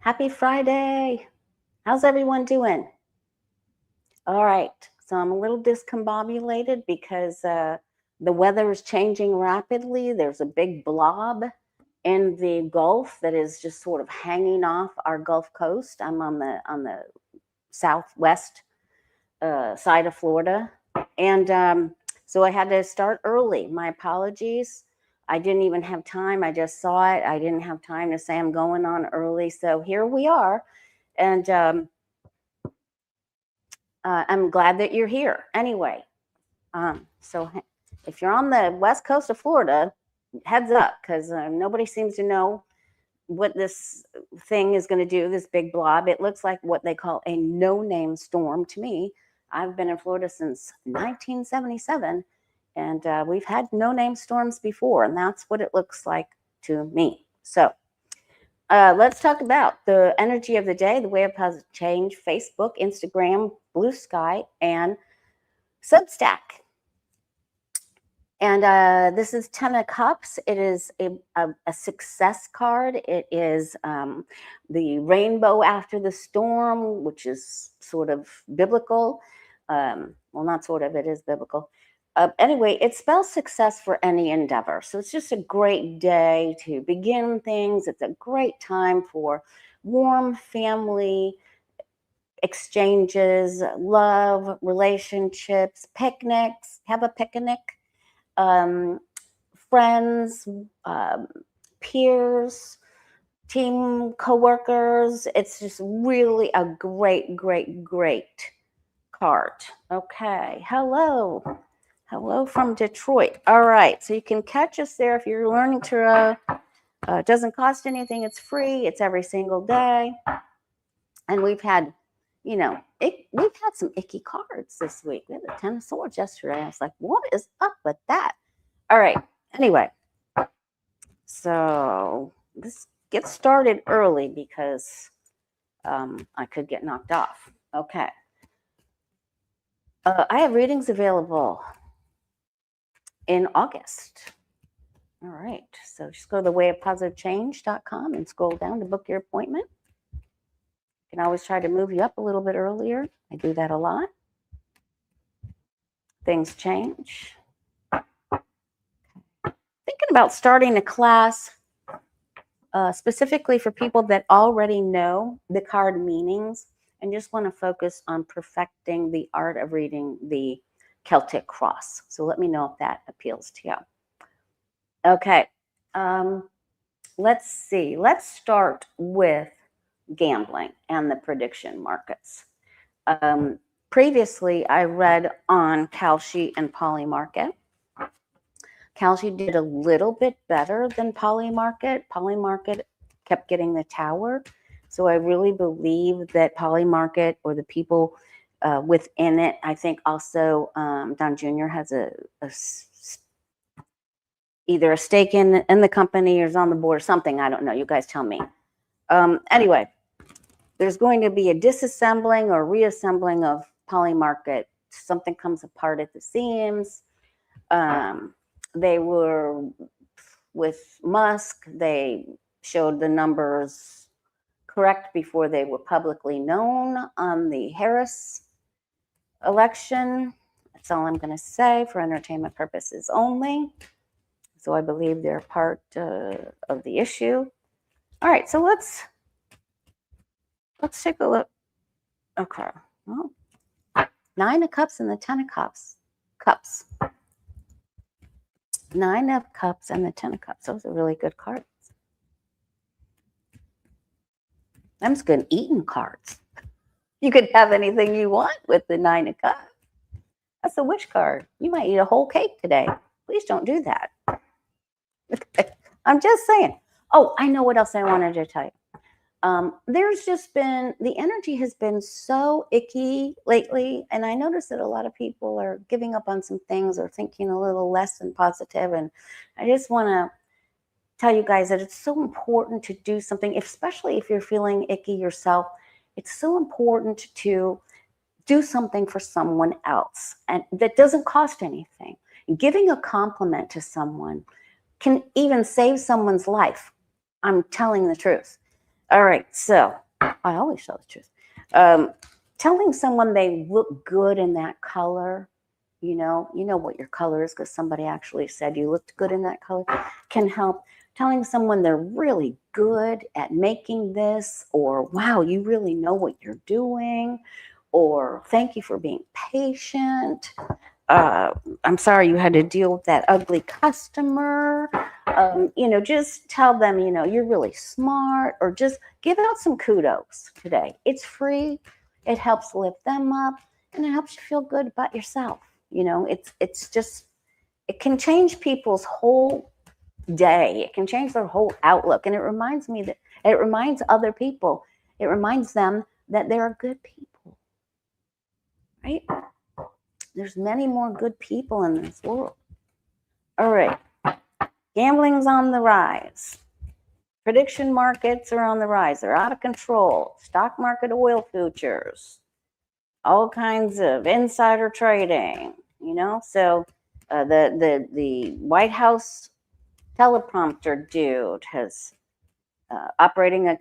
Happy Friday. How's everyone doing? All right. So I'm a little discombobulated because the weather is changing rapidly. There's a big blob in the Gulf that is just sort of hanging off our Gulf Coast. I'm on the southwest side of Florida, and so I had to start early. My apologies. I didn't even have time. I just saw it. I didn't have time to say I'm going on early. So here we are. And I'm glad that you're here. Anyway, so if you're on the west coast of Florida, heads up, because nobody seems to know what this thing is going to do, this big blob. It looks like what they call a no-name storm to me. I've been in Florida since 1977, and we've had no-name storms before, and that's what it looks like to me. So let's talk about the energy of the day, the way of positive change, Facebook, Instagram, Blue Sky, and Substack. And this is 10 of Cups. It is a success card. It is the rainbow after the storm, which is sort of biblical. Well, not sort of, it is biblical. Anyway, it spells success for any endeavor. So it's just a great day to begin things. It's a great time for warm family exchanges, love, relationships, picnics. Have a picnic. Friends, peers, team coworkers. It's just really a great, great, great card. Okay. Hello from Detroit. All right. So you can catch us there if you're learning tarot. It doesn't cost anything. It's free. It's every single day. And we've had, we've had some icky cards this week. We had the 10 of Swords yesterday. I was like, what is up with that? All right. Anyway, so let's get started early because I could get knocked off. Okay. I have readings available in August. All right. So just go to thewayofpositivechange.com and scroll down to book your appointment. You can always try to move you up a little bit earlier. I do that a lot. Things change. Thinking about starting a class specifically for people that already know the card meanings and just want to focus on perfecting the art of reading the Celtic cross. So let me know if that appeals to you. Okay. Let's see. Let's start with gambling and the prediction markets. Previously, I read on Kalshi and Polymarket. Kalshi did a little bit better than Polymarket. Polymarket kept getting the tower. So I really believe that Polymarket, or the people within it, I think also Don Jr. has either a stake in the company or is on the board or something. I don't know. You guys tell me. Anyway, there's going to be a disassembling or reassembling of Polymarket. Something comes apart at the seams. They were with Musk. They showed the numbers correct before they were publicly known on the Harris election. That's all I'm going to say for entertainment purposes only. So I believe they're part of the issue. All right, so let's take a look. Okay, well, 9 of Cups and the 10 of Cups. 9 of Cups and the 10 of Cups. Those are really good cards. Them's good eating cards. You could have anything you want with the 9 of Cups. That's a wish card. You might eat a whole cake today. Please don't do that. I'm just saying. Oh, I know what else I wanted to tell you. There's just been, the energy has been so icky lately. And I noticed that a lot of people are giving up on some things or thinking a little less than positive. And I just want to tell you guys that it's so important to do something, especially if you're feeling icky yourself. It's so important to do something for someone else, and that doesn't cost anything. Giving a compliment to someone can even save someone's life. I'm telling the truth. All right, so I always tell the truth. Telling someone they look good in that color, you know what your color is because somebody actually said you looked good in that color, can help. Telling someone they're really good at making this, or wow, you really know what you're doing, or thank you for being patient. I'm sorry you had to deal with that ugly customer. Just tell them, you're really smart, or just give out some kudos today. It's free. It helps lift them up, and it helps you feel good about yourself. It's just, it can change people's whole day. It can change their whole outlook. And it reminds other people, it reminds them that there are good people, right? There's many more good people in this world. All right. Gambling's on the rise. Prediction markets are on the rise. They're out of control. Stock market, oil futures, all kinds of insider trading, So the White House teleprompter dude has operating the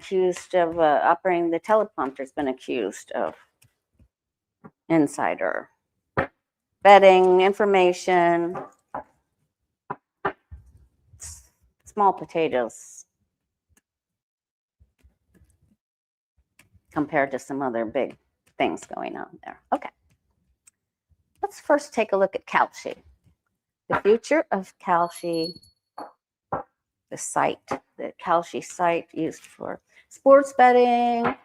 teleprompter has been accused of insider betting information. Small potatoes compared to some other big things going on there. Okay. Let's first take a look at Kalshi. The future of Kalshi, the Kalshi site used for sports betting,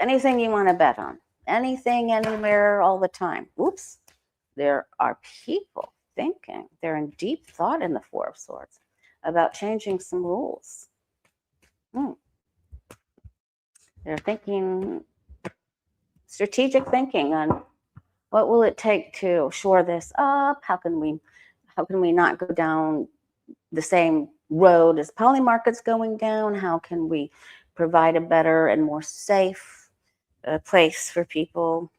anything you want to bet on, anything, anywhere, all the time. Oops. There are people thinking, they're in deep thought in the Four of Swords about changing some rules. They're thinking, strategic thinking on what will it take to shore this up? How can we not go down the same road as Polymarket's going down? How can we provide a better and more safe place for people?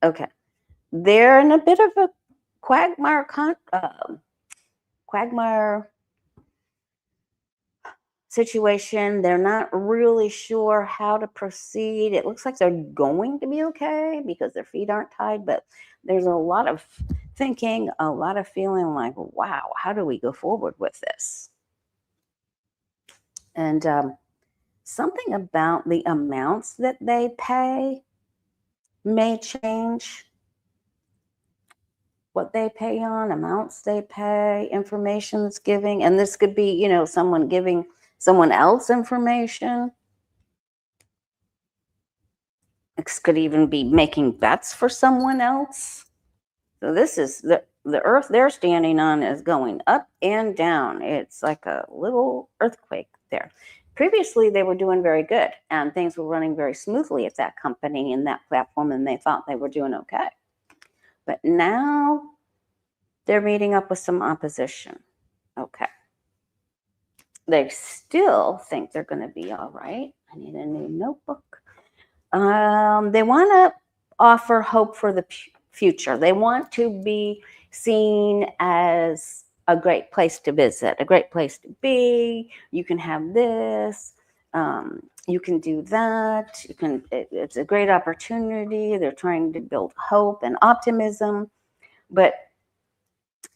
Okay. They're in a bit of a quagmire situation. They're not really sure how to proceed. It looks like they're going to be okay because their feet aren't tied, but there's a lot of thinking, a lot of feeling like, wow, how do we go forward with this? And something about the amounts that they pay may change. What they pay on, amounts they pay, information that's giving, and this could be, someone giving someone else information. It could even be making bets for someone else. So this is the earth they're standing on is going up and down. It's like a little earthquake there. Previously, they were doing very good and things were running very smoothly at that company and that platform, and they thought they were doing okay. But now they're meeting up with some opposition. Okay. They still think they're going to be all right. I need a new notebook. They want to offer hope for the future. They want to be seen as a great place to visit, a great place to be. You can have this. You can do that. It's a great opportunity. They're trying to build hope and optimism, but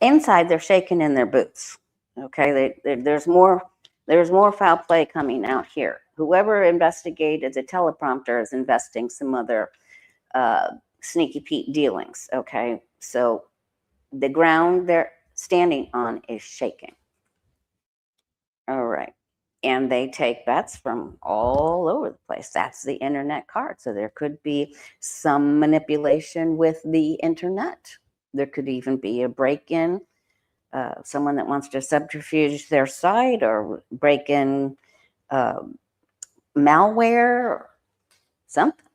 inside they're shaking in their boots. Okay, there's more foul play coming out here. Whoever investigated the teleprompter is investing some other sneaky Pete dealings. Okay, so the ground they're standing on is shaking. All right, and they take bets from all over the place. That's the internet card. So there could be some manipulation with the internet. There could even be a break-in. Someone that wants to subterfuge their site or break in malware or something.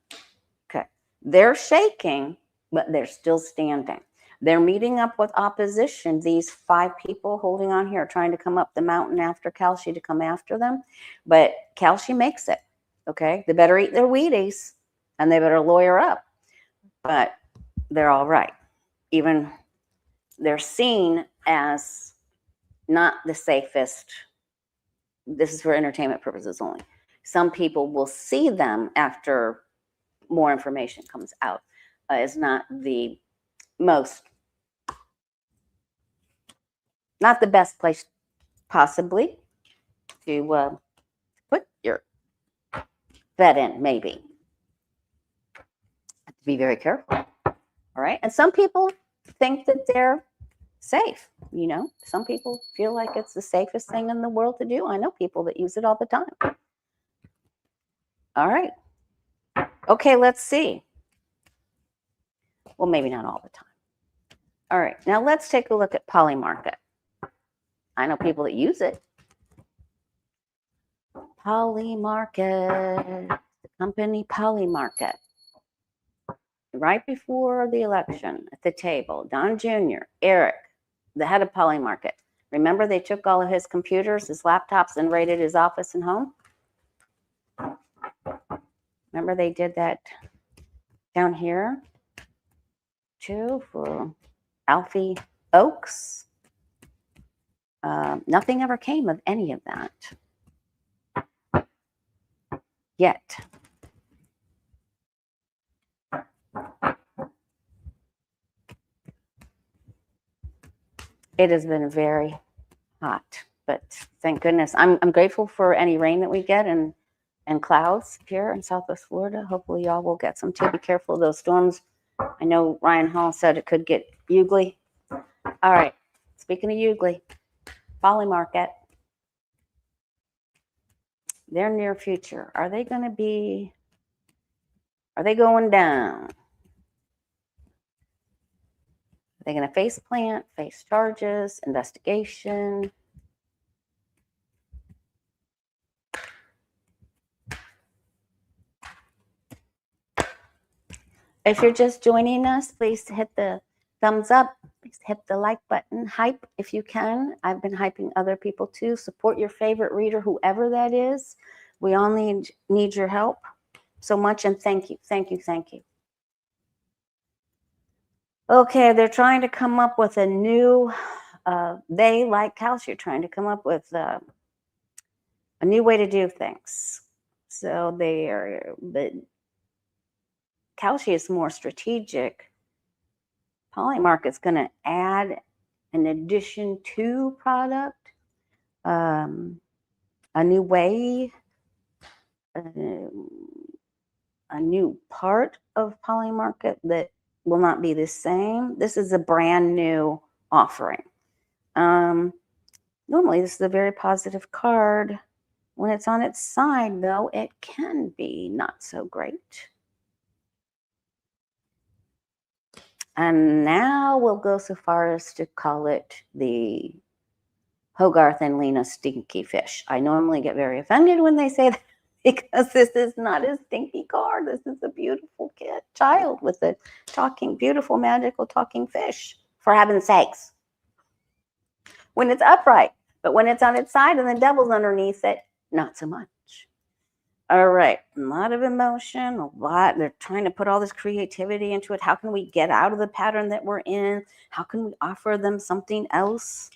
Okay. They're shaking, but they're still standing. They're meeting up with opposition. These 5 people holding on here, trying to come up the mountain after Kalshi to come after them. But Kalshi makes it. Okay. They better eat their Wheaties and they better lawyer up. But they're all right. Even they're seen as not the safest this is for entertainment purposes only. Some people will see them after more information comes out. It's not the not the best place possibly to put your bet in, maybe. Have to be very careful. All right. And some people think that they're safe. You know, some people feel like it's the safest thing in the world to do. I know people that use it all the time. All right. Okay, let's see. Well, maybe not all the time. All right. Now let's take a look at Polymarket. I know people that use it. Polymarket, the company Polymarket. Right before the election at the table, Don Jr., Eric, the head of Polymarket. Remember they took all of his computers, his laptops, and raided his office and home? Remember they did that down here too for Alfie Oakes? Nothing ever came of any of that yet. It has been very hot, but thank goodness. I'm grateful for any rain that we get and clouds here in Southwest Florida. Hopefully y'all will get some too. Be careful of those storms. I know Ryan Hall said it could get ugly. All right, speaking of ugly, Polymarket, their near future. Are they going down? Are they going to face plant, face charges, investigation? If you're just joining us, please hit the thumbs up. Please hit the like button. Hype if you can. I've been hyping other people too. Support your favorite reader, whoever that is. We all need your help so much, and thank you, thank you, thank you. Okay, they're trying to come up with a new, they, like Kalshi, are trying to come up with a new way to do things. So but Kalshi is more strategic. Polymarket's going to add an addition to product, a new way, a new part of Polymarket that will not be the same. This is a brand new offering. Normally, this is a very positive card. When it's on its side, though, it can be not so great. And now we'll go so far as to call it the Hogarth and Lena stinky fish. I normally get very offended when they say that because this is not a stinky card. This is a beautiful child with a talking, beautiful, magical talking fish, for heaven's sakes. When it's upright, but when it's on its side and the devil's underneath it, not so much. All right, a lot of emotion, they're trying to put all this creativity into it. How can we get out of the pattern that we're in? How can we offer them something else?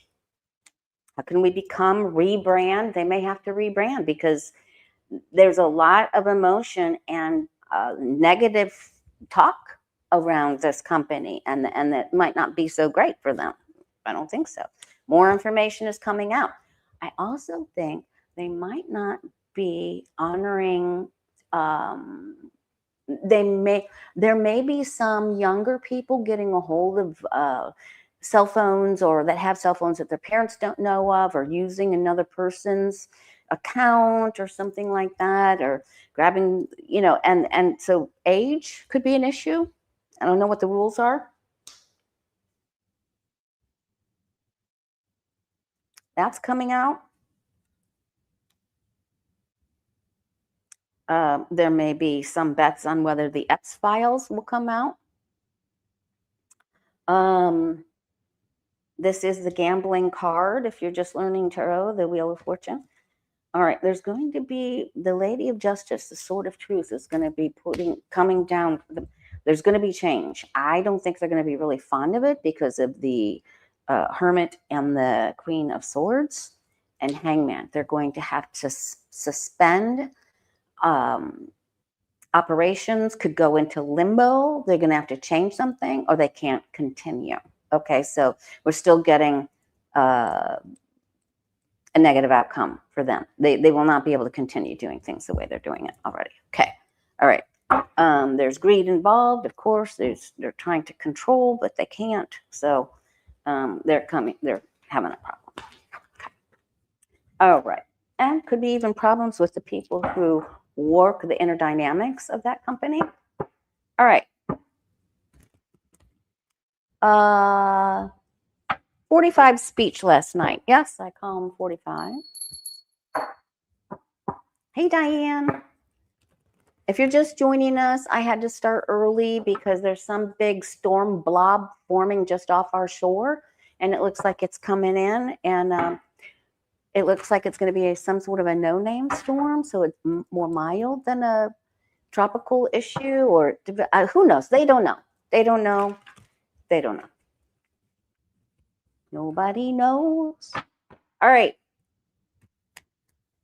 How can we rebrand? They may have to rebrand because there's a lot of emotion and negative talk around this company, and that might not be so great for them. I don't think so. More information is coming out. I also think they might not be honoring, there may be some younger people getting a hold of cell phones, or that have cell phones that their parents don't know of, or using another person's account or something like that, or grabbing, and so age could be an issue. I don't know what the rules are. That's coming out. There may be some bets on whether the X-Files will come out. This is the gambling card. If you're just learning tarot, the Wheel of Fortune. All right, there's going to be the Lady of Justice, the Sword of Truth, is going to be coming down. There's going to be change. I don't think they're going to be really fond of it because of the Hermit and the Queen of Swords. and hangman. They're going to have to suspend operations, could go into limbo. They're going to have to change something, or they can't continue. Okay, so we're still getting a negative outcome for them. They will not be able to continue doing things the way they're doing it already. Okay, all right. There's greed involved, of course. They're trying to control, but they can't. So they're having a problem. Okay. All right, and could be even problems with the people who work the inner dynamics of that company. All right. 45 speech last night. Yes, I call him 45. Hey, Diane. If you're just joining us, I had to start early because there's some big storm blob forming just off our shore, and it looks like it's coming in, and it looks like it's going to be some sort of a no-name storm, so it's more mild than a tropical issue, or who knows? They don't know. They don't know. They don't know. Nobody knows. All right.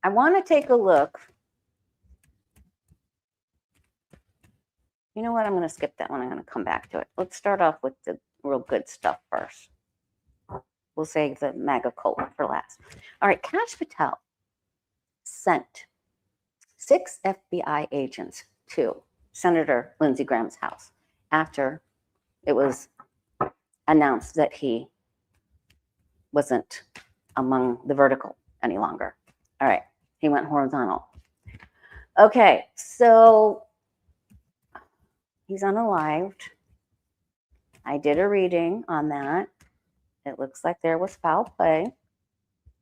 I want to take a look. You know what? I'm going to skip that one. I'm going to come back to it. Let's start off with the real good stuff first. We'll save the MAGA cult for last. All right. Kash Patel sent 6 FBI agents to Senator Lindsey Graham's house after it was announced that he wasn't among the vertical any longer. All right. He went horizontal. Okay. So he's unalived. I did a reading on that. It looks like there was foul play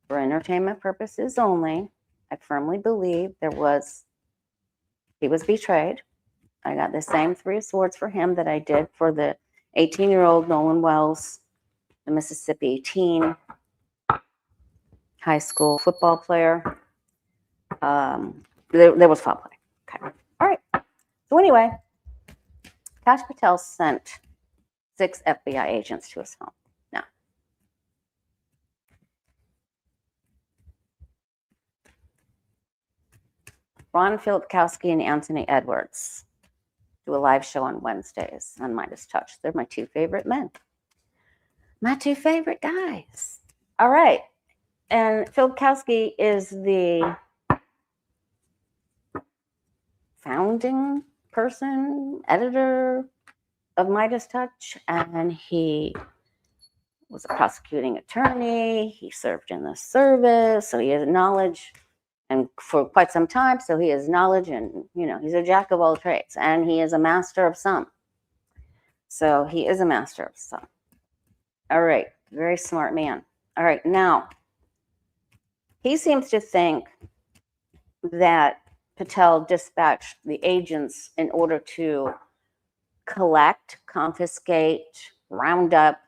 for entertainment purposes only. I firmly believe he was betrayed. I got the same 3 of swords for him that I did for the 18-year-old Nolan Wells, the Mississippi teen high school football player. There was foul play. Okay. All right. So anyway, Kash Patel sent 6 FBI agents to his home. Now, Ron Filipkowski and Anthony Edwards do a live show on Wednesdays on Midas Touch. They're my 2 favorite men. My 2 favorite guys. All right. And Filipkowski is the founding person, editor of Midas Touch, and he was a prosecuting attorney. He served in the service, so he has knowledge, and for quite some time, so he has knowledge, and he's a jack of all trades, and he is a master of some. So he is a master of some. All right, very smart man. All right, now he seems to think that Patel dispatched the agents in order to collect, confiscate, round up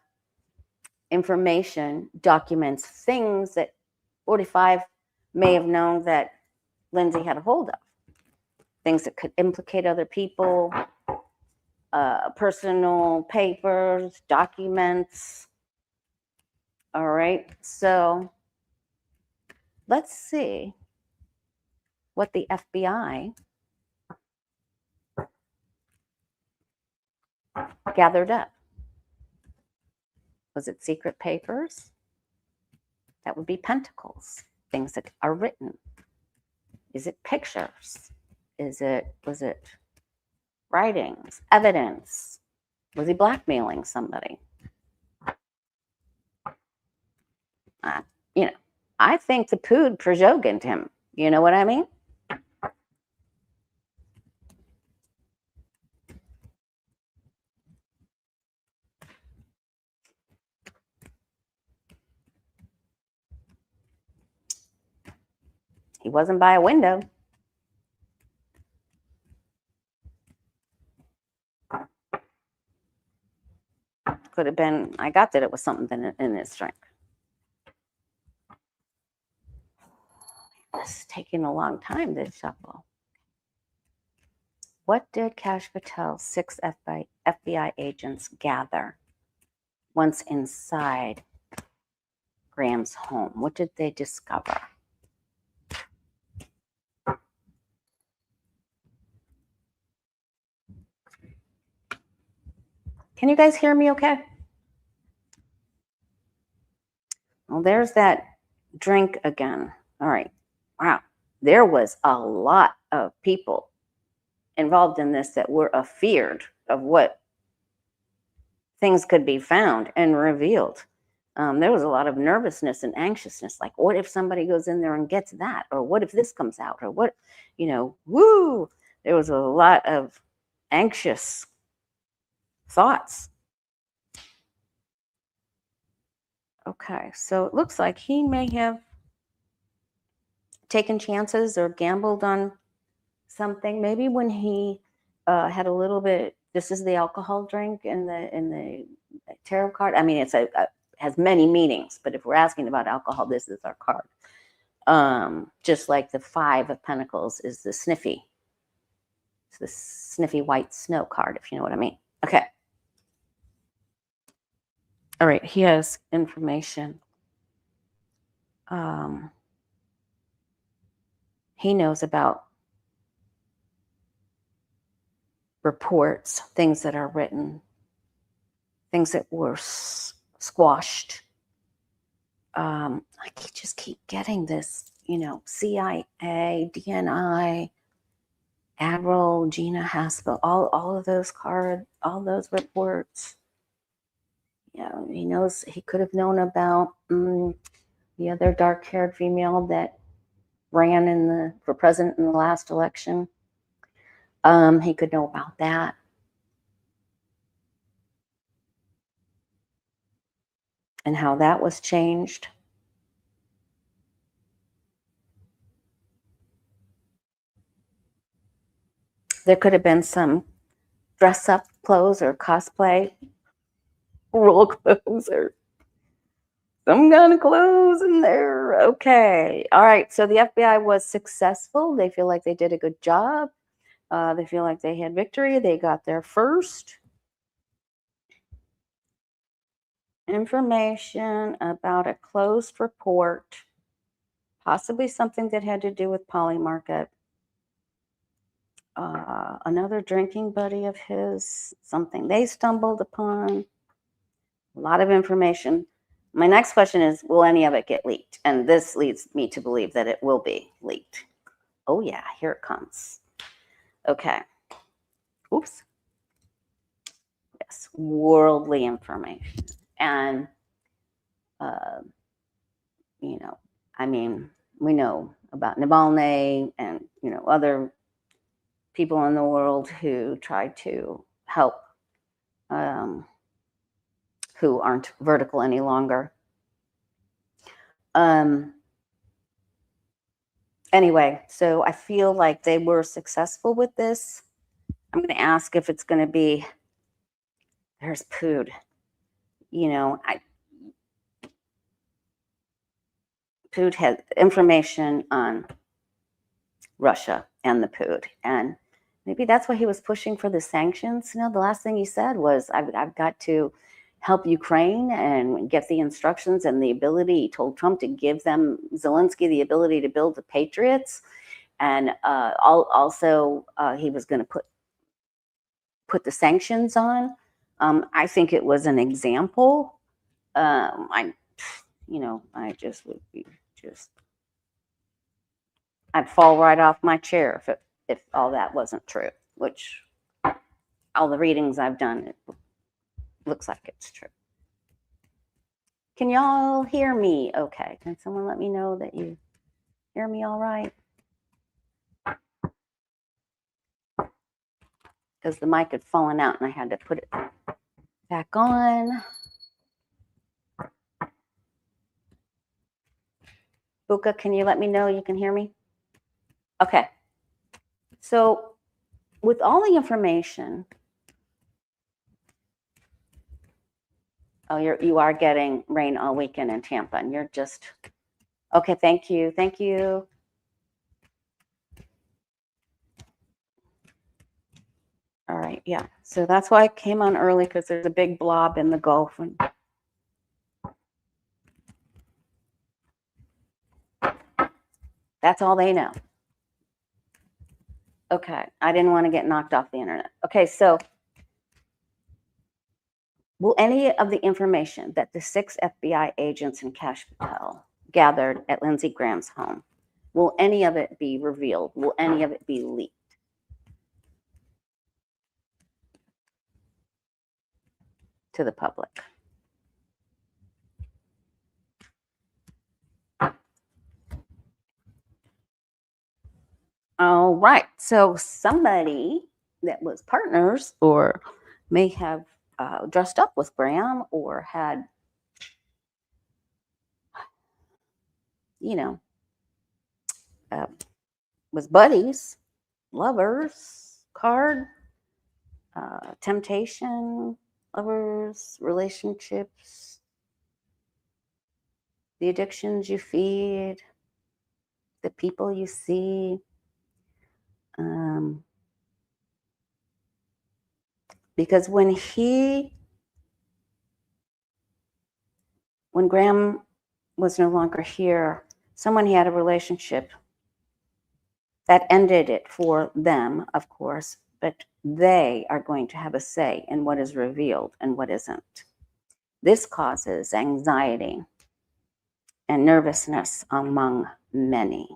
information, documents, things that 45 may have known that Lindsay had a hold of. Things that could implicate other people, personal papers, documents. All right, so let's see what the FBI gathered up. Was it secret papers? That would be pentacles, things that are written. Is it pictures? Was it writings, evidence? Was he blackmailing somebody? I think the Pood projogined him. You know what I mean? He wasn't by a window. Could have been, I got that it was something in his drink. This is taking a long time to shuffle. What did Kash Patel's 6 FBI agents gather once inside Graham's home. What did they discover? Can you guys hear me okay? Well, there's that drink again. All right. Wow. There was a lot of people involved in this that were afeared of what things could be found and revealed. There was a lot of nervousness and anxiousness. Like, what if somebody goes in there and gets that? Or what if this comes out? Or what, woo. There was a lot of anxious thoughts. Okay, so it looks like he may have taken chances or gambled on something. Maybe when he had a little bit. This is the alcohol drink in the tarot card. I mean, it's has many meanings, but if we're asking about alcohol, this is our card. Just like the 5 of Pentacles is the sniffy. It's the sniffy white snow card, if you know what I mean. Okay. All right, he has information. He knows about reports, things that are written, things that were squashed. I just keep getting this, CIA, DNI, Admiral Gina Haspel, all of those cards, all those reports. Yeah, he knows. He could have known about the other dark-haired female that ran for president in the last election. He could know about that. And how that was changed. There could have been some dress-up clothes or cosplay, role clothes or some kind of clothes in there. Okay. All right. So the FBI was successful. They feel like they did a good job. They feel like they had victory. They got there first. Information about a closed report, possibly something that had to do with Polymarket. Another drinking buddy of his, something they stumbled upon. A lot of information. My next question is, will any of it get leaked? And this leads me to believe that it will be leaked. Oh yeah, here it comes. Okay. Oops. Yes, worldly information. And, I mean, we know about Navalny and, other people in the world who tried to help, who aren't vertical any longer. Anyway, so I feel like they were successful with this. I'm going to ask if it's going to be, there's Pood. Pood had information on Russia and the Pood. And maybe that's why he was pushing for the sanctions. The last thing he said was, I've got to help Ukraine and get the instructions and the ability. He told Trump to give them, Zelensky, the ability to build the Patriots. And also he was going to put the sanctions on. I think it was an example. I just would be I'd fall right off my chair if all that wasn't true, which all the readings I've done, it looks like it's true. Can y'all hear me okay? Can someone let me know that you hear me all right? Because the mic had fallen out and I had to put it back on. Buka, can you let me know you can hear me? Okay. So with all the information, you are getting rain all weekend in Tampa, and you're just, okay, thank you. All right, yeah. So that's why I came on early, because there's a big blob in the Gulf. And That's all they know. Okay, I didn't want to get knocked off the internet. Okay, so will any of the information that the 6 FBI agents and Kash Patel gathered at Lindsey Graham's home, will any of it be revealed? Will any of it be leaked to the public? All right, so somebody that was partners or may have dressed up with Graham or had, you know, was buddies, lovers, card, temptation, lovers, relationships, the addictions you feed, the people you see. Because when Graham was no longer here, someone he had a relationship that ended it for them, of course, but they are going to have a say in what is revealed and what isn't. This causes anxiety and nervousness among many.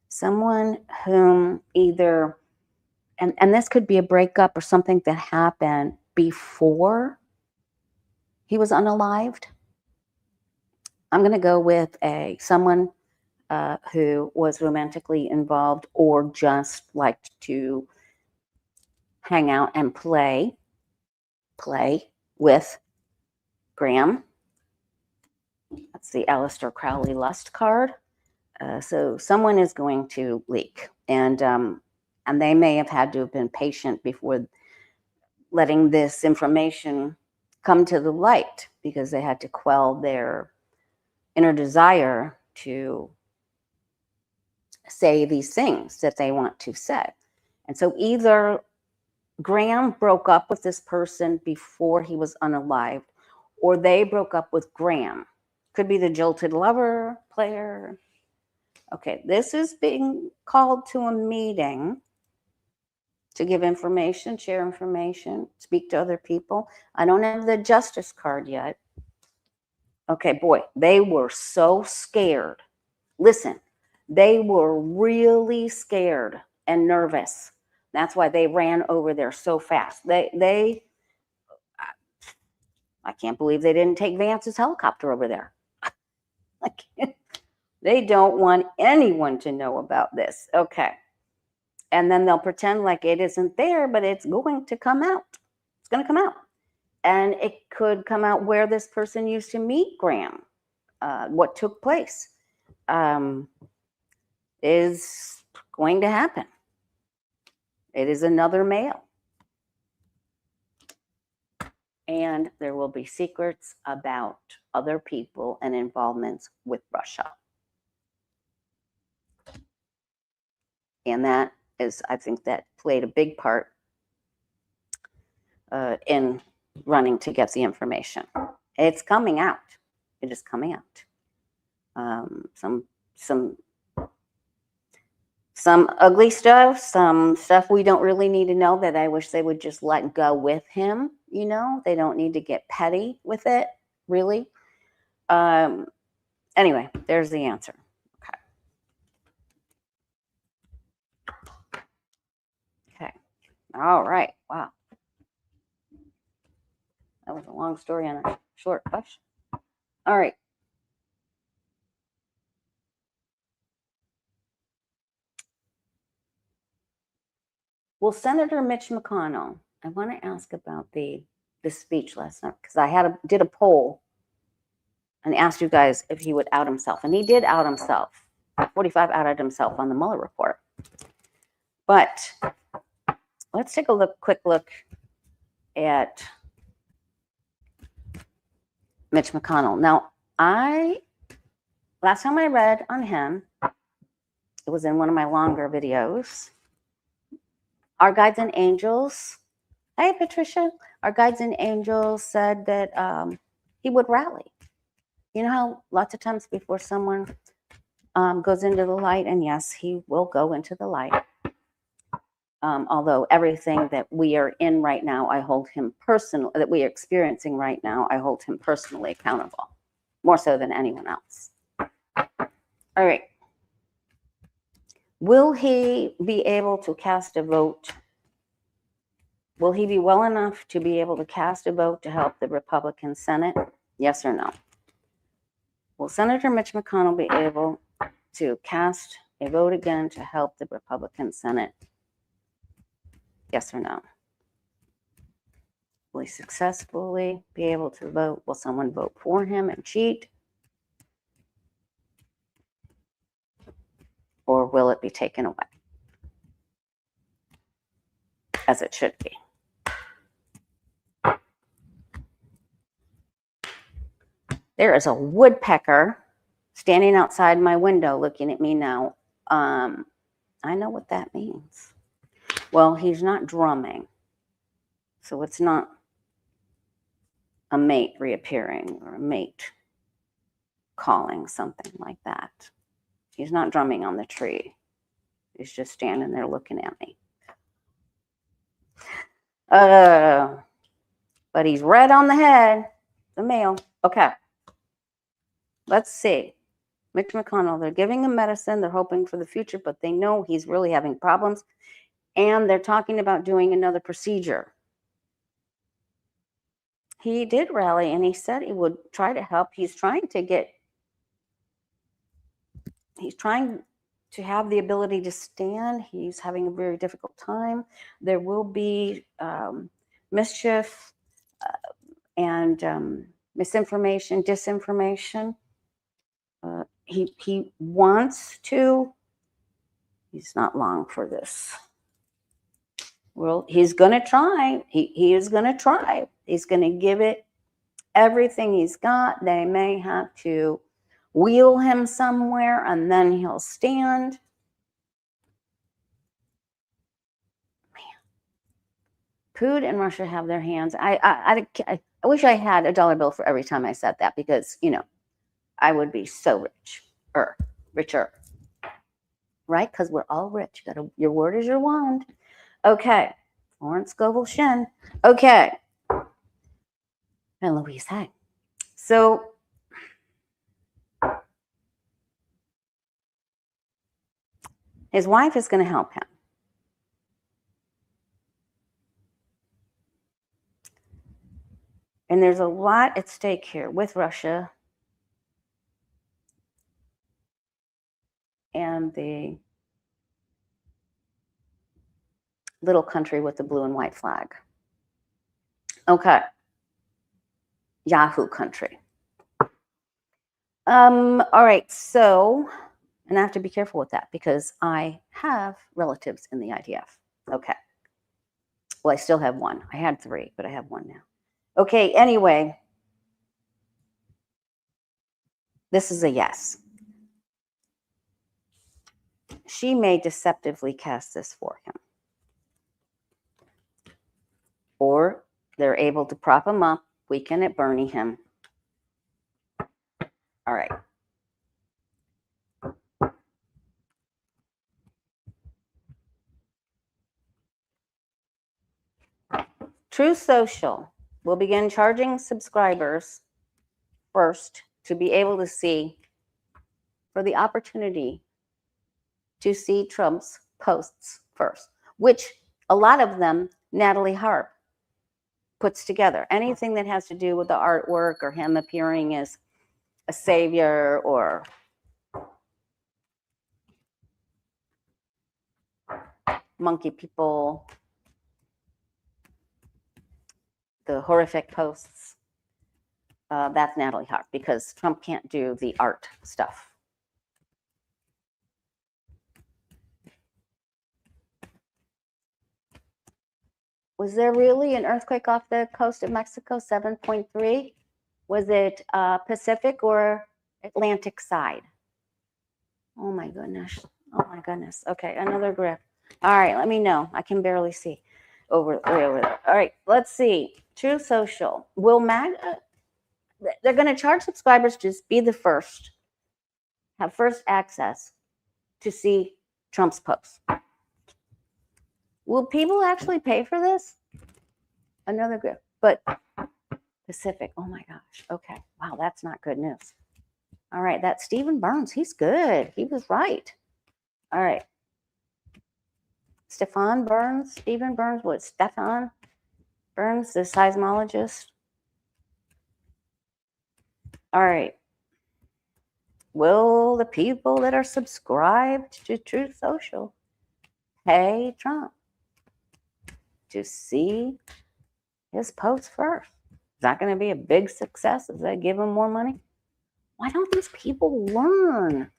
Someone whom either, and this could be a breakup or something that happened before he was unalived. I'm going to go with someone who was romantically involved or just liked to hang out and play with Graham. That's the Aleister Crowley Lust card. So someone is going to leak, and they may have had to have been patient before letting this information come to the light, because they had to quell their inner desire to say these things that they want to say. And so either Graham broke up with this person before he was unalived, or they broke up with Graham. Could be the jilted lover, player. Okay, this is being called to a meeting to give information, share information, speak to other people. I don't have the justice card yet. Okay, boy, they were so scared. Listen, they were really scared and nervous. That's why they ran over there so fast. I can't believe they didn't take Vance's helicopter over there. They don't want anyone to know about this. Okay. And then they'll pretend like it isn't there, but it's going to come out. It's going to come out. And it could come out where this person used to meet Graham, what took place. Is going to happen. It is another male. And there will be secrets about other people and involvements with Russia. And that is, I think that played a big part in running to get the information. It's coming out. It is coming out. Some ugly stuff, some stuff we don't really need to know that I wish they would just let go with him. You know, they don't need to get petty with it, really. Anyway, there's the answer. Okay. All right. Wow. That was a long story and a short question. All right. Well, Senator Mitch McConnell, I want to ask about the speech last night, because I did a poll and asked you guys if he would out himself, and he did out himself. 45 outed himself on the Mueller report. But let's take a quick look at Mitch McConnell. Now, last time I read on him, it was in one of my longer videos. Our guides and angels, hey Patricia, our guides and angels said that he would rally. You know how lots of times before someone goes into the light, and yes, he will go into the light. Although everything that we are in right now, I hold him personally, that we are experiencing right now, I hold him personally accountable, more so than anyone else. All right. Will he be able to cast a vote? Will he be well enough to be able to cast a vote to help the Republican Senate? Yes or no? Will Senator Mitch McConnell be able to cast a vote again to help the Republican Senate? Yes or no? Will he successfully be able to vote? Will someone vote for him and cheat? Or will it be taken away? As it should be. There is a woodpecker standing outside my window looking at me now. I know what that means. Well, he's not drumming. So it's not a mate reappearing or a mate calling, something like that. He's not drumming on the tree. He's just standing there looking at me. But he's red on the head, the male. Okay. Let's see. Mitch McConnell, they're giving him medicine. They're hoping for the future, but they know he's really having problems. And they're talking about doing another procedure. He did rally and he said he would try to help. He's trying to have the ability to stand. He's having a very difficult time. There will be mischief and misinformation, disinformation. He wants to. He's not long for this. Well, he's going to try. He is going to try. He's going to give it everything he's got. They may have to wheel him somewhere and then he'll stand. Man. Putin and Russia have their hands. I wish I had a dollar bill for every time I said that because, you know, I would be so richer. Right? Because we're all rich. Your word is your wand. Okay. Lawrence Scovel Shin. Okay. And Louise Hay. So his wife is going to help him. And there's a lot at stake here with Russia and the little country with the blue and white flag. Okay. Yahoo country. All right. So, and I have to be careful with that because I have relatives in the IDF. Okay. Well, I still have one. I had 3, but I have 1 now. Okay. Anyway, this is a yes. She may deceptively cast this for him. Or they're able to prop him up, weaken it, Bernie him. All right. True Social will begin charging subscribers first to be able to see, for the opportunity to see Trump's posts first, which a lot of them, Natalie Harp puts together. Anything that has to do with the artwork or him appearing as a savior or monkey people, the horrific posts, that's Natalie Harp because Trump can't do the art stuff. Was there really an earthquake off the coast of Mexico, 7.3? Was it Pacific or Atlantic side? Oh my goodness. Oh my goodness. Okay, another grip. All right, let me know. I can barely see way over there. All right, let's see. True Social. Will MAGA they're going to charge subscribers to just be the first, have first access to see Trump's posts. Will people actually pay for this? Another good, but Pacific. Oh my gosh. Okay. Wow, that's not good news. All right, that's Stephen Burns. He's good. He was right. All right. Stephen Burns. What? Stephen Burns, the seismologist. All right. Will the people that are subscribed to Truth Social pay Trump to see his posts first? Is that going to be a big success? Does that give him more money? Why don't these people learn?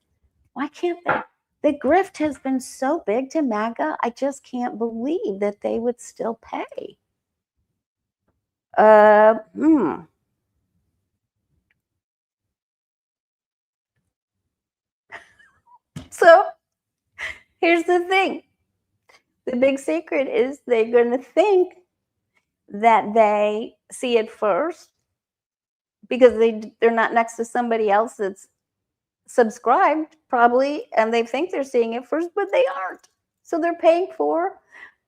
Why can't they? The grift has been so big to MAGA, I just can't believe that they would still pay. So here's the thing. The big secret is they're going to think that they see it first because they're not next to somebody else that's subscribed probably, and they think they're seeing it first, but they aren't. So they're paying for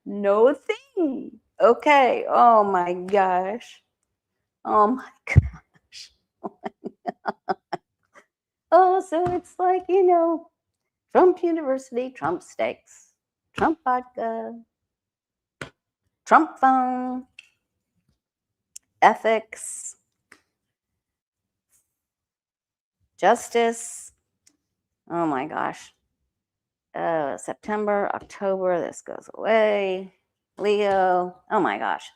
no thing. Okay. Oh my gosh. Oh my gosh. Oh, so it's like, Trump University, Trump steaks, Trump vodka, Trump phone, ethics, justice. Oh my gosh. September, October, this goes away. Leo. Oh my gosh.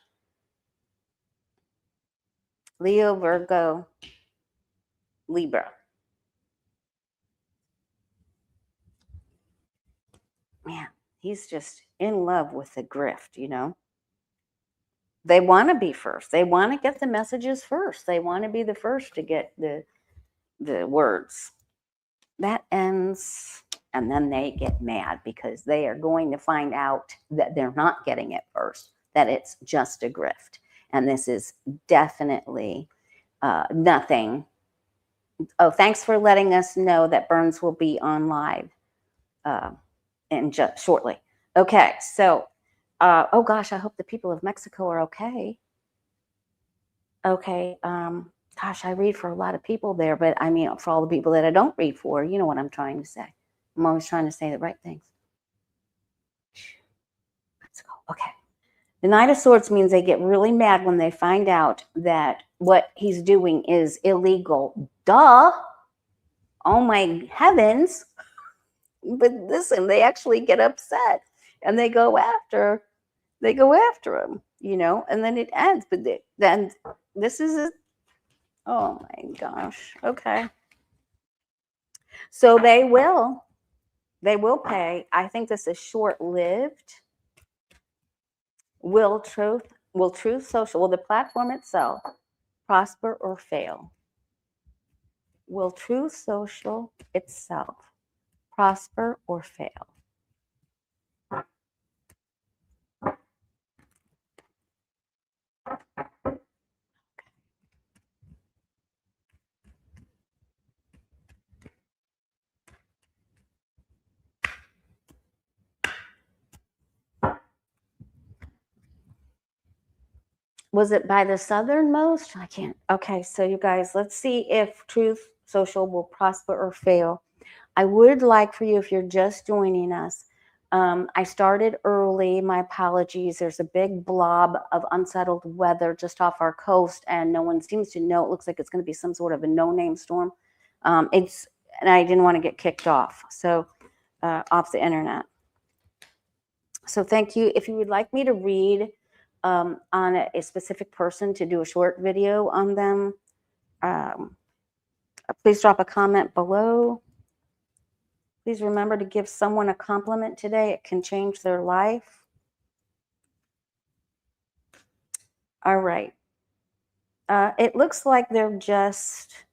Leo, Virgo, Libra. Man, he's just in love with the grift, They want to be first. They want to get the messages first. They want to be the first to get the words. That ends, and then they get mad because they are going to find out that they're not getting it first, that it's just a grift. And this is definitely nothing. Oh, thanks for letting us know that Burns will be on live in just shortly. Okay, so, oh gosh, I hope the people of Mexico are okay. Okay, gosh, I read for a lot of people there, but I mean, for all the people that I don't read for, you know what I'm trying to say. I'm always trying to say the right things. Let's go. Okay. The Knight of Swords means they get really mad when they find out that what he's doing is illegal. Duh. Oh my heavens. But listen, they actually get upset and they go after him, and then it ends. But then this is it. Oh my gosh. Okay. So they will pay. I think this is short-lived. Will Truth Social, will the platform itself prosper or fail? Will Truth Social itself prosper or fail? Was it by the southernmost? I can't. Okay, so you guys, let's see if Truth Social will prosper or fail. I would like for you, if you're just joining us, I started early. My apologies. There's a big blob of unsettled weather just off our coast, and no one seems to know. It looks like it's going to be some sort of a no-name storm. And I didn't want to get kicked off, so off the internet. So thank you. If you would like me to read on a specific person, to do a short video on them, please drop a comment below. Please remember to give someone a compliment today. It can change their life. All right. It looks like they're just,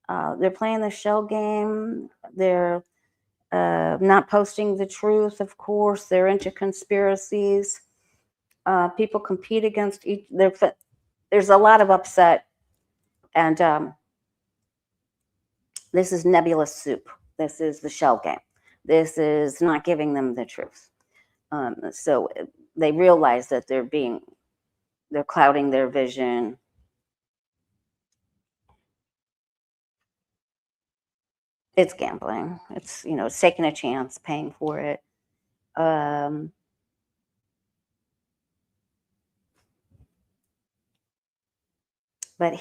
they're playing the shell game. They're not posting the truth, of course. They're into conspiracies. People compete against each. There's a lot of upset And this is nebulous soup. This is the shell game. This is not giving them the truth. So they realize that they're clouding their vision. It's gambling. It's, it's taking a chance, paying for it. But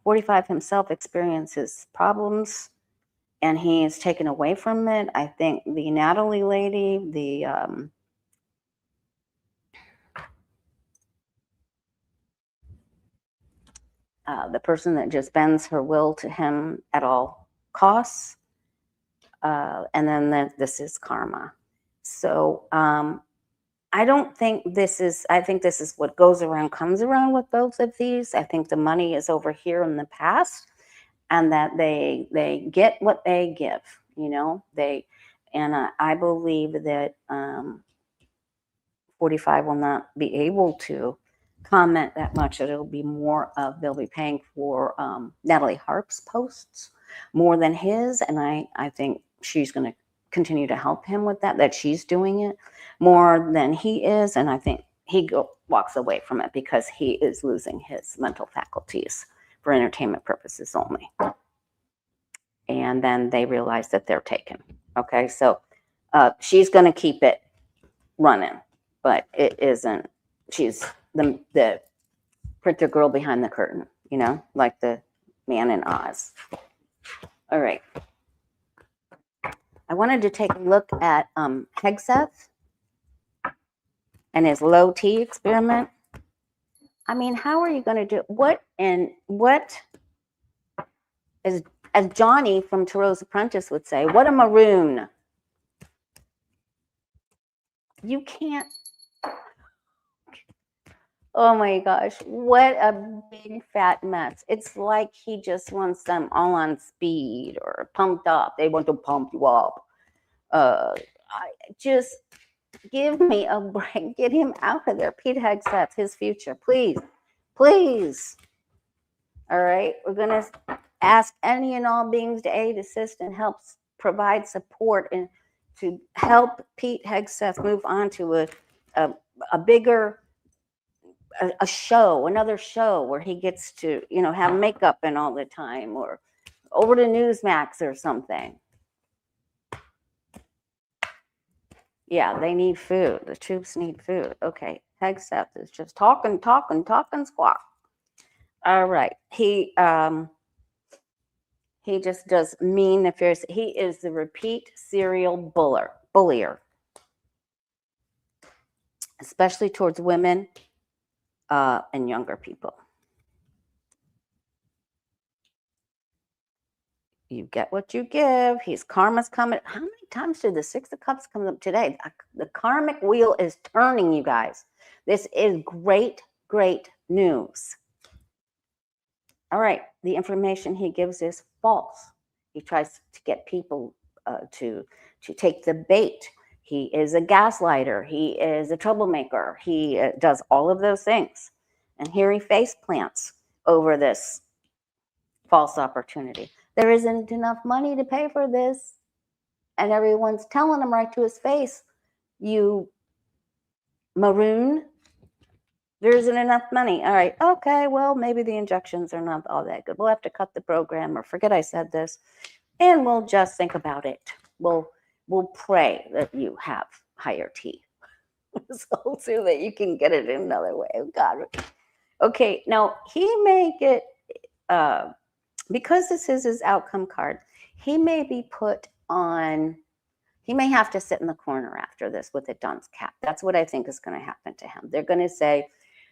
45 himself experiences problems, and he is taken away from it. I think the Natalie lady, the person that just bends her will to him at all costs, and then this is karma. So I don't think this is, I think this is what goes around comes around with both of these. I think the money is over here in the past, and that they get what they give, I believe that 45 will not be able to comment that much. It'll be more of, they'll be paying for Natalie Harp's posts more than his, and I think she's going to continue to help him with that she's doing it more than he is, and I think he walks away from it because he is losing his mental faculties for entertainment purposes only. And then they realize that they're taken. Okay, so she's going to keep it running, but it isn't. She's the printer girl behind the curtain, like the man in Oz. All right. I wanted to take a look at Hegseth and his low T experiment. I mean, how are you going to do what is, as Johnny from Thoreau's Apprentice would say, what a maroon. You can't. Oh my gosh, what a big fat mess. It's like he just wants them all on speed or pumped up. They want to pump you up. Just give me a break. Get him out of there. Pete Hegseth, his future. Please. Please. All right. We're going to ask any and all beings to aid, assist, and help provide support and to help Pete Hegseth move on to a bigger a show, another show where he gets to, have makeup in all the time, or over to Newsmax or something. Yeah, they need food. The troops need food. Okay, Hegseth is just talking squawk. All right, he just does mean affairs. He is the repeat serial bullier, especially towards women and younger people. You get what you give. His karma's coming. How many times did the Six of Cups come up today? The karmic wheel is turning, you guys. This is great, great news. All right. The information he gives is false. He tries to get people to take the bait. He is a gaslighter. He is a troublemaker. He does all of those things. And here he face plants over this false opportunity. There isn't enough money to pay for this. And everyone's telling him right to his face, you maroon, there isn't enough money. All right, okay, well, maybe the injections are not all that good. We'll have to cut the program or forget I said this. And we'll just think about it. We'll pray that you have higher T. So that you can get it in another way. Oh, God. Okay, now he may get... because this is his outcome card, he may be put on, he may have to sit in the corner after this with a dunce cap. That's what I think is going to happen to him. They're going to say,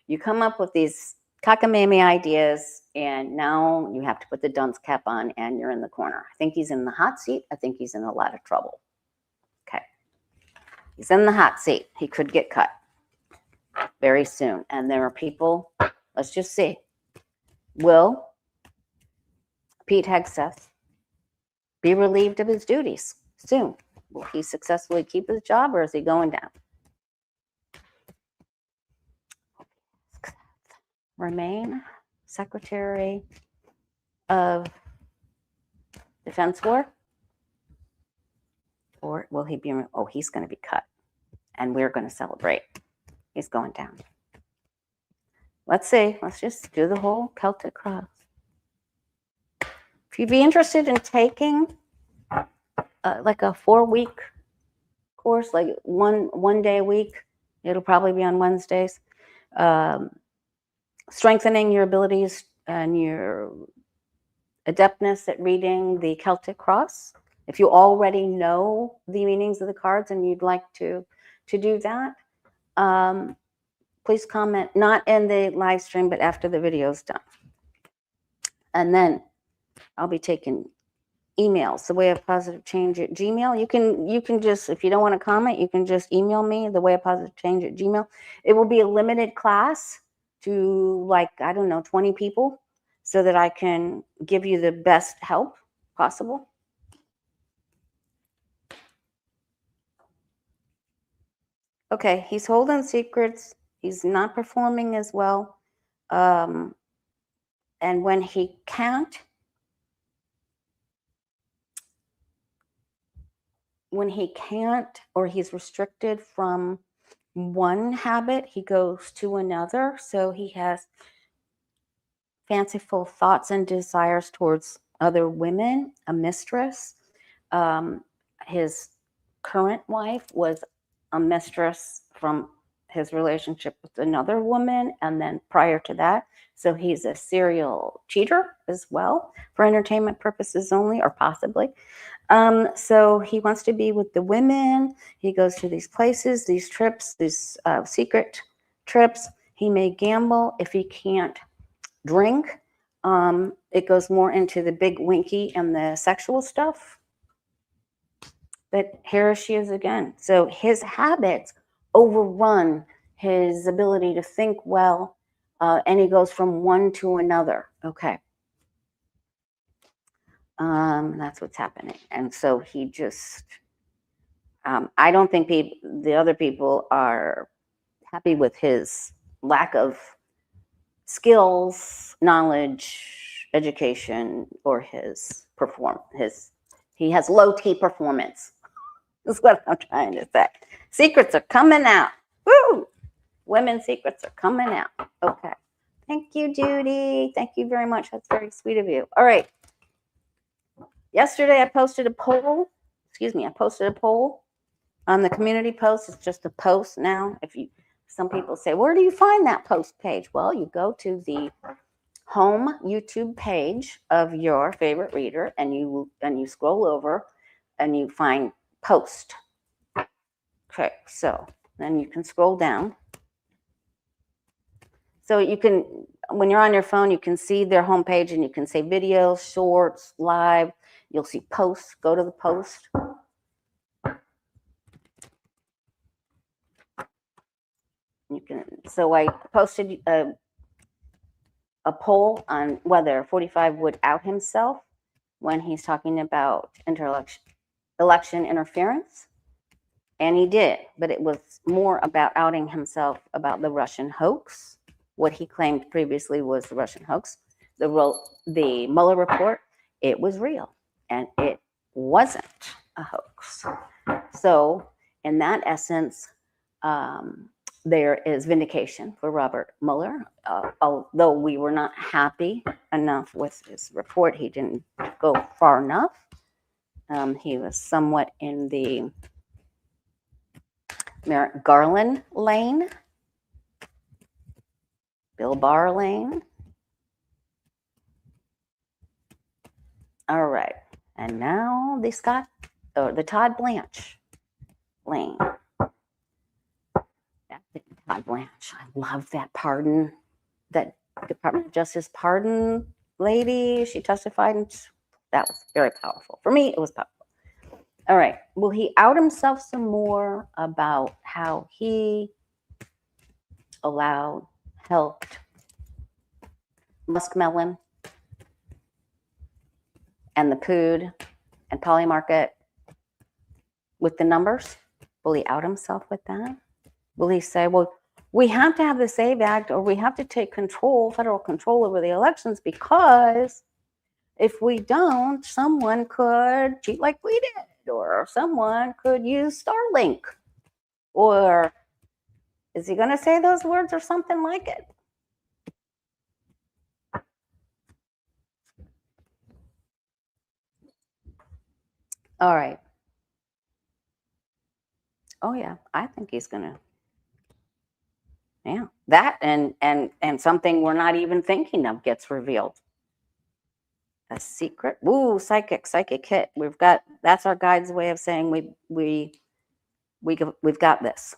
you come up with these cockamamie ideas, and now you have to put the dunce cap on, and you're in the corner. I think he's in the hot seat. I think he's in a lot of trouble. Okay. He's in the hot seat. He could get cut very soon. And there are people, let's just see. Will Pete Hegseth be relieved of his duties soon? Will he successfully keep his job, or is he going down? Remain Secretary of Defense war? Or will he be, oh, he's going to be cut and we're going to celebrate. He's going down. Let's see. Let's just do the whole Celtic cross. If you'd be interested in taking like a 4-week course, like one day a week, it'll probably be on Wednesdays. Strengthening your abilities and your adeptness at reading the Celtic cross. If you already know the meanings of the cards and you'd like to do that, please comment, not in the live stream, but after the video's done. And then I'll be taking emails, the way of positive change at Gmail. You can just, if you don't want to comment, you can just email me, the way of positive change at Gmail. It will be a limited class to like, I don't know, 20 people so that I can give you the best help possible. Okay, he's holding secrets. He's not performing as well. And when he can't, or he's restricted from one habit, he goes to another. So he has fanciful thoughts and desires towards other women, a mistress. His current wife was a mistress from his relationship with another woman, and then prior to that. So he's a serial cheater as well, for entertainment purposes only, or possibly. So he wants to be with the women. He goes to these places, these trips, these secret trips. He may gamble if he can't drink. It goes more into the big winky and the sexual stuff. But here she is again. So his habits overrun his ability to think well, and he goes from one to another. Okay. That's what's happening. And so he just, I don't think the other people are happy with his lack of skills, knowledge, education, or his he has low T performance. Is what I'm trying to say. Secrets are coming out. Woo! Women's secrets are coming out. Okay. Thank you, Judy. Thank you very much. That's very sweet of you. All right. Yesterday, I posted a poll. I posted a poll on the community post. It's just a post now. Some people say, where do you find that post page? Well, you go to the home YouTube page of your favorite reader, and you scroll over, and you find post. Okay, so then you can scroll down. So you can, when you're on your phone, you can see their homepage, and you can say videos, shorts, live. You'll see posts. Go to the post. You can. So I posted a poll on whether 45 would out himself when he's talking about election interference, and he did. But it was more about outing himself about the Russian hoax. What he claimed previously was the Russian hoax. The Mueller report, it was real, and it wasn't a hoax. So in that essence, there is vindication for Robert Mueller. Although we were not happy enough with his report, he didn't go far enough. He was somewhat in the Merrick Garland lane, Bill Barr lane. All right, and now the Todd Blanche lane. Todd Blanche, I love that pardon, that Department of Justice pardon lady. She testified, and that was very powerful. For me, it was powerful. All right, will he out himself some more about how he helped Musk Melon and the Putin and Polymarket with the numbers? Will he out himself with that? Will he say, well, we have to have the SAVE Act, or we have to take control, federal control over the elections, because if we don't, someone could cheat like we did, or someone could use Starlink, or is he going to say those words or something like it? All right. Oh yeah, I think he's going to. Yeah, that and something we're not even thinking of gets revealed. A secret. Ooh, psychic hit. That's our guide's way of saying we've got this.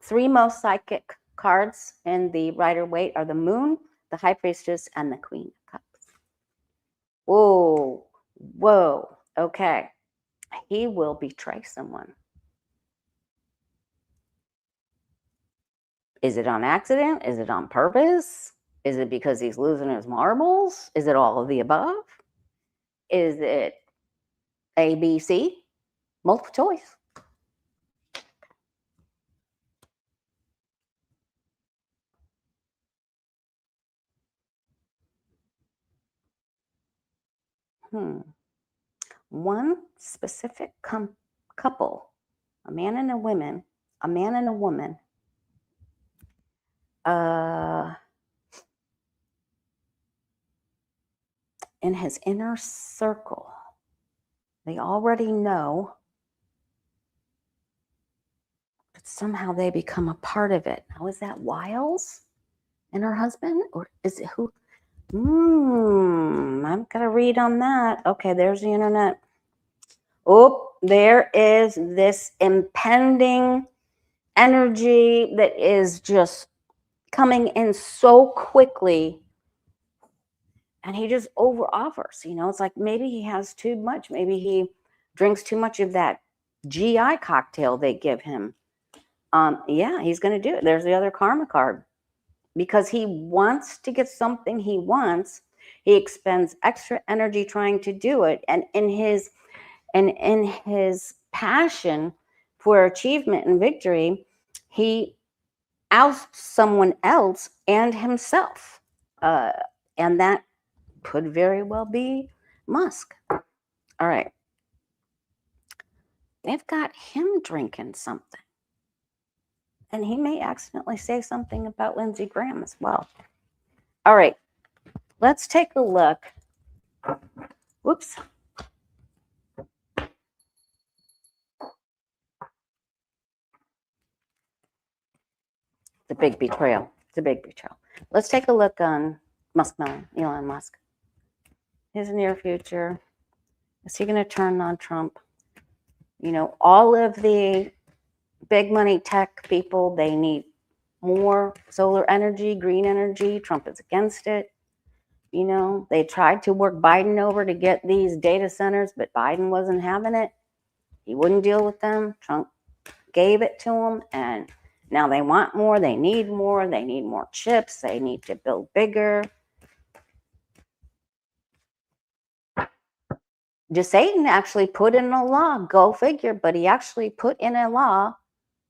3 most psychic cards in the Rider-Waite are the Moon, the High Priestess, and the Queen of Cups. Whoa. Okay. He will betray someone. Is it on accident? Is it on purpose? Is it because he's losing his marbles? Is it all of the above? Is it A, B, C? Multiple choice. One specific couple, a man and a woman, in his inner circle, they already know, but somehow they become a part of it. Now, is that Wiles and her husband, or is it who? I've got to read on that. Okay, there's the internet. Oh, there is this impending energy that is just coming in so quickly, and he just over offers. It's like maybe he has too much. Maybe he drinks too much of that GI cocktail they give him. Yeah, he's going to do it. There's the other karma card. Because he wants to get something he wants, he expends extra energy trying to do it, and in his passion for achievement and victory, he ousts someone else and himself, and that could very well be Musk. All right, they've got him drinking something, and he may accidentally say something about Lindsey Graham as well. All right, let's take a look. Whoops. The big betrayal. Let's take a look on Elon Musk. His near future. Is he going to turn on Trump? All of the big money tech people, they need more solar energy, green energy. Trump is against it. They tried to work Biden over to get these data centers, but Biden wasn't having it. He wouldn't deal with them. Trump gave it to them, and now they want more. They need more chips. They need to build bigger. Satan actually put in a law, go figure, but he actually put in a law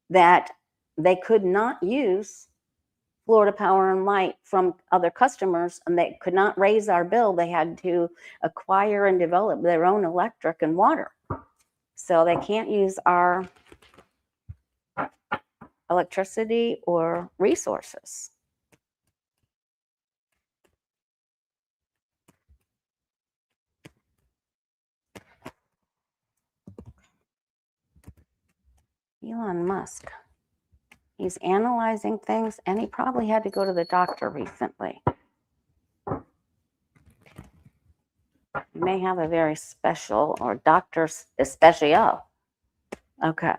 that they could not use Florida Power and Light from other customers, and they could not raise our bill. They had to acquire and develop their own electric and water. So they can't use our electricity or resources. Elon Musk. He's analyzing things, and he probably had to go to the doctor recently. He may have a very special, or doctor especial. Okay.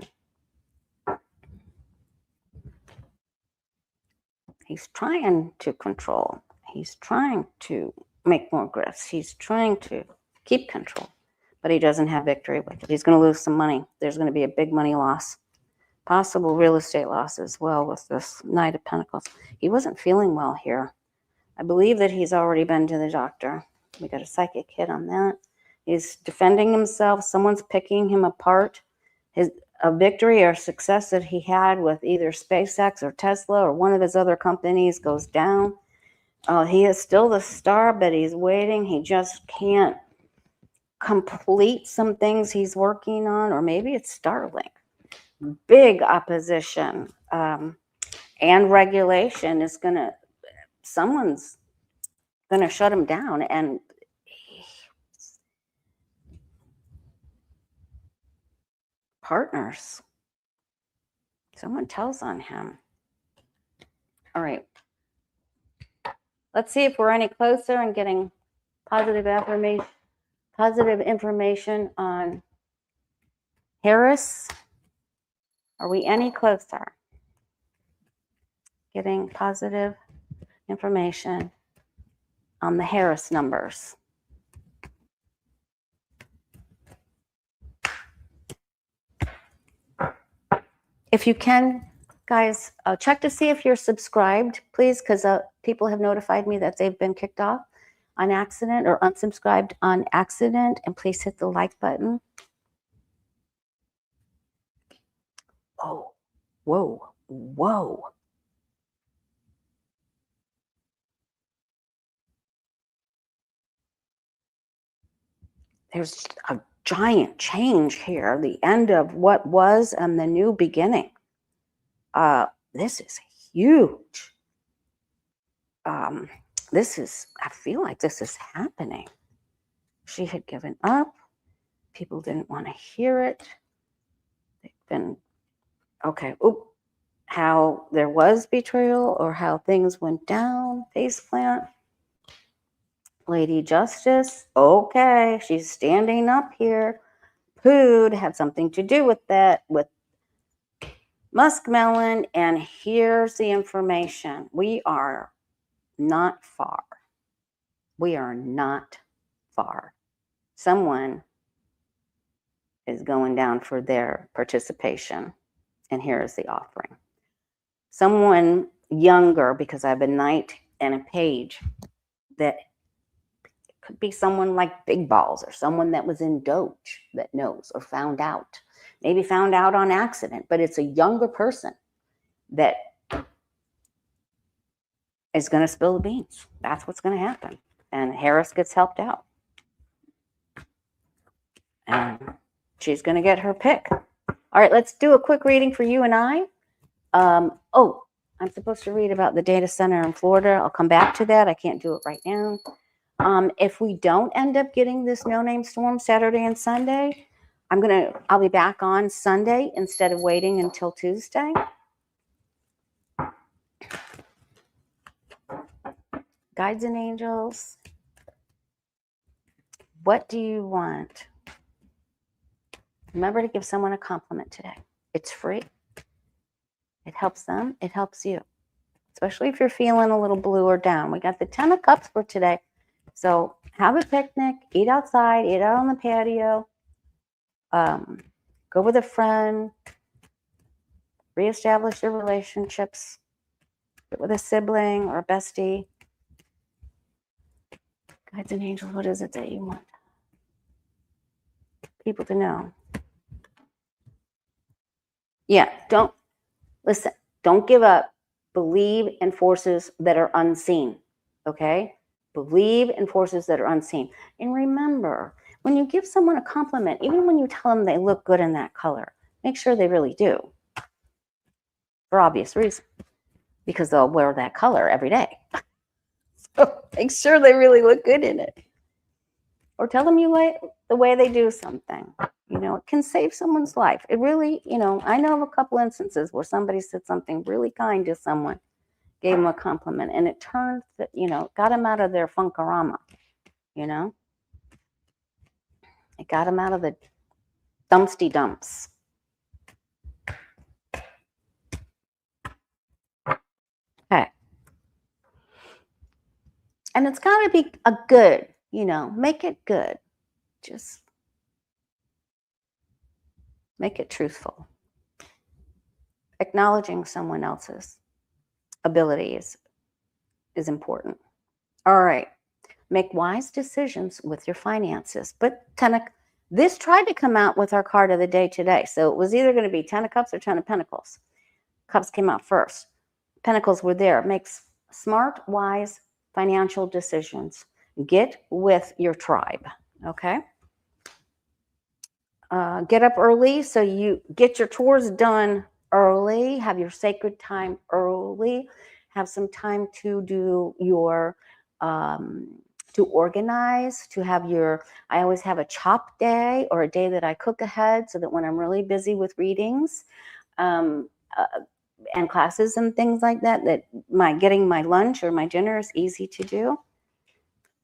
He's trying to control. He's trying to make more grifts. He's trying to keep control, but he doesn't have victory with it. He's going to lose some money. There's going to be a big money loss. Possible real estate loss as well with this Knight of Pentacles. He wasn't feeling well here. I believe that he's already been to the doctor. We got a psychic hit on that. He's defending himself. Someone's picking him apart. a victory or success that he had with either SpaceX or Tesla or one of his other companies goes down. He is still the star, but he's waiting. He just can't complete some things he's working on, or maybe it's Starlink. Big opposition and regulation is someone's gonna shut him down, and partners. Someone tells on him. All right. Let's see if we're any closer in getting positive information on Harris. Are we any closer? Getting positive information on the Harris numbers. If you can, guys, check to see if you're subscribed, please, because people have notified me that they've been kicked off on accident or unsubscribed on accident, and please hit the like button. Oh, whoa, whoa. There's a giant change here, the end of what was and the new beginning. This is huge. I feel like this is happening. She had given up. People didn't want to hear it. They've been, okay, how there was betrayal or how things went down, faceplant. Lady Justice, okay, she's standing up here. Food had something to do with that, with Muskmelon, and here's the information. We are not far. We are not far. Someone is going down for their participation, and here is the offering. Someone younger, because I have a knight and a page, that could be someone like Big Balls or someone that was in Doge that knows or found out. Maybe found out on accident, but it's a younger person that is going to spill the beans. That's what's going to happen. And Harris gets helped out. And she's going to get her pick. All right, let's do a quick reading for you and I. I'm supposed to read about the data center in Florida. I'll come back to that. I can't do it right now. If we don't end up getting this no-name storm Saturday and Sunday, I'll be back on Sunday instead of waiting until Tuesday. Guides and angels, what do you want? Remember to give someone a compliment today. It's free. It helps them. It helps you, especially if you're feeling a little blue or down. We got the 10 of Cups for today. So have a picnic, eat outside, eat out on the patio, go with a friend, reestablish your relationships with a sibling or a bestie. Guides and angels, what is it that you want people to know? Yeah, don't give up. Believe in forces that are unseen, okay? Believe in forces that are unseen. And remember, when you give someone a compliment, even when you tell them they look good in that color, make sure they really do. For obvious reasons, because they'll wear that color every day. So make sure they really look good in it. Or tell them you like the way they do something. It can save someone's life. It really, I know of a couple instances where somebody said something really kind to someone, gave them a compliment, and it turned, got them out of their funkorama, It got them out of the dumpsty dumps. Okay. And it's got to be a good, make it good. Just make it truthful. Acknowledging someone else's abilities is important. All right. Make wise decisions with your finances. But This tried to come out with our card of the day today. So it was either going to be 10 of Cups or 10 of Pentacles. Cups came out first. Pentacles were there. It makes smart, wise financial decisions. Get with your tribe, okay? Get up early so you get your chores done early. Have your sacred time early. Have some time to do your to organize, to have your, I always have a chop day or a day that I cook ahead so that when I'm really busy with readings um, and classes and things like that, that getting my lunch or my dinner is easy to do.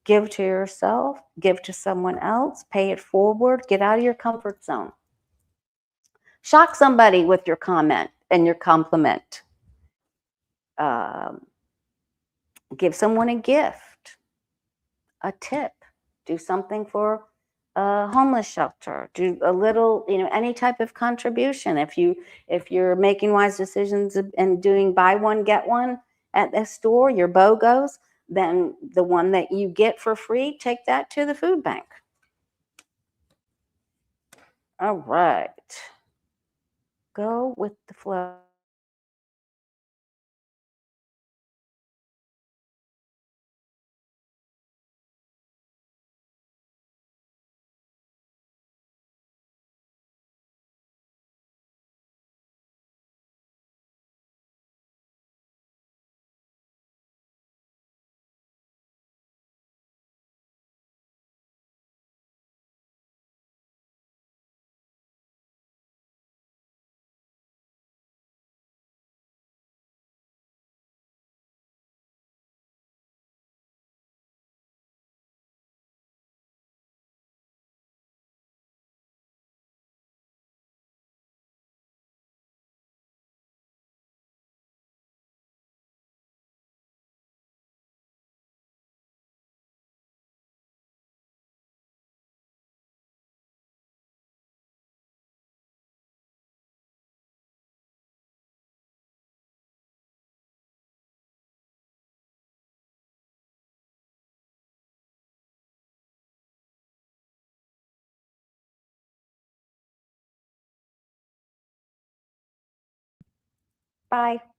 Give to yourself, give to someone else, pay it forward, get out of your comfort zone. Shock somebody with your comment and your compliment. Give someone a gift, a tip, do something for a homeless shelter, do a little, any type of contribution. If you're making wise decisions and doing buy one get one at the store, your BOGOs, then the one that you get for free, take that to the food bank. All right, go with the flow. Bye.